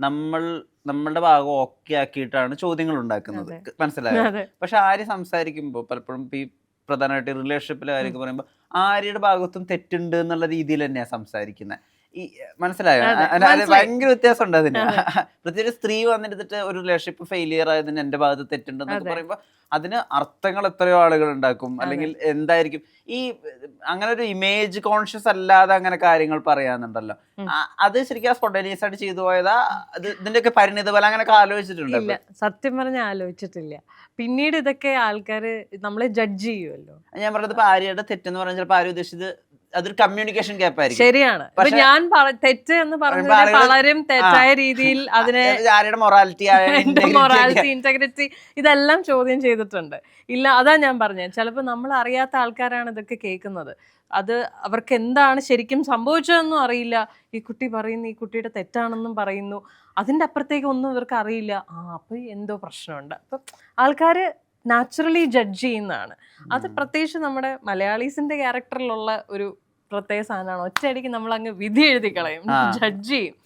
നമ്മളുടെ ഭാഗം ഓക്കെ ആക്കിയിട്ടാണ് ചോദ്യങ്ങൾ ഉണ്ടാക്കുന്നത്. മനസ്സിലായോ? പക്ഷെ ആര്യ സംസാരിക്കുമ്പോൾ പലപ്പോഴും ഈ പ്രധാനമായിട്ട് റിലേഷൻഷിപ്പിലെ കാര്യമൊക്കെ പറയുമ്പോൾ ആര്യയുടെ ഭാഗത്തും തെറ്റുണ്ട് എന്നുള്ള രീതിയിൽ തന്നെയാണ് സംസാരിക്കുന്നത്. ഈ മനസ്സിലായോ? ഭയങ്കര വ്യത്യാസം ഉണ്ട് അതിന്. പ്രത്യേകിച്ച് സ്ത്രീ വന്നിരുന്നിട്ട് ഒരു റിലേഷൻഷിപ്പ് ഫെയിലിയർ ആയതിന് എന്റെ ഭാഗത്ത് തെറ്റുണ്ടെന്നൊക്കെ പറയുമ്പോൾ അതിന് അർത്ഥങ്ങൾ എത്രയോ ആളുകൾ ഉണ്ടാക്കും. അല്ലെങ്കിൽ എന്തായിരിക്കും ഈ അങ്ങനെ ഒരു ഇമേജ് കോൺഷ്യസ് അല്ലാതെ അങ്ങനെ കാര്യങ്ങൾ പറയാന്നുണ്ടല്ലോ. അത് ശരിക്കും സ്പോണ്ടേനിയസ് ആയിട്ട് ചെയ്തു പോയതാ? ഇതിന്റെയൊക്കെ പരിണിത ഫലം അങ്ങനെയൊക്കെ ആലോചിച്ചിട്ടുണ്ട്? സത്യം പറഞ്ഞ ആലോചിച്ചിട്ടില്ല. പിന്നീട് ഇതൊക്കെ ആൾക്കാര് നമ്മളെ ജഡ്ജ് ചെയ്യുമല്ലോ. ഞാൻ പറഞ്ഞത് ഇപ്പൊ ആര്യയുടെ തെറ്റെന്ന് പറഞ്ഞാൽ ചിലപ്പോൾ ആര്യ ഉദ്ദേശിച്ചത് അതൊരു കമ്മ്യൂണിക്കേഷൻ ഗ്യാപ്പ് ആയിരിക്കും. ശരിയാണ്. ഞാൻ തെറ്റ് എന്ന് പറഞ്ഞാൽ പലരും തെറ്റായ രീതിയിൽ അതിനെ മൊറാലിറ്റി ഇന്റഗ്രിറ്റി ഇതെല്ലാം ചോദ്യം ചെയ്തിട്ടുണ്ട്. ഇല്ല, അതാ ഞാൻ പറഞ്ഞത്. ചിലപ്പോൾ നമ്മൾ അറിയാത്ത ആൾക്കാരാണ് ഇതൊക്കെ കേൾക്കുന്നത്. അത് അവർക്ക് എന്താണ് ശരിക്കും സംഭവിച്ചതെന്നും അറിയില്ല. ഈ കുട്ടി പറയുന്നു ഈ കുട്ടിയുടെ തെറ്റാണെന്നും പറയുന്നു. അതിൻ്റെ അപ്പുറത്തേക്ക് ഒന്നും ഇവർക്ക് അറിയില്ല. അപ്പൊ എന്തോ പ്രശ്നമുണ്ട്. അപ്പം ആൾക്കാര് നാച്ചുറലി ജഡ്ജ് ചെയ്യുന്നതാണ്. അത് പ്രത്യേകിച്ച് നമ്മുടെ മലയാളീസിന്റെ ക്യാരക്ടറിലുള്ള ഒരു പ്രത്യേക സാധനമാണ്. ഒറ്റയടിക്ക് നമ്മൾ അങ്ങ് വിധി എഴുതി കളയും, ജഡ്ജ് ചെയ്യും.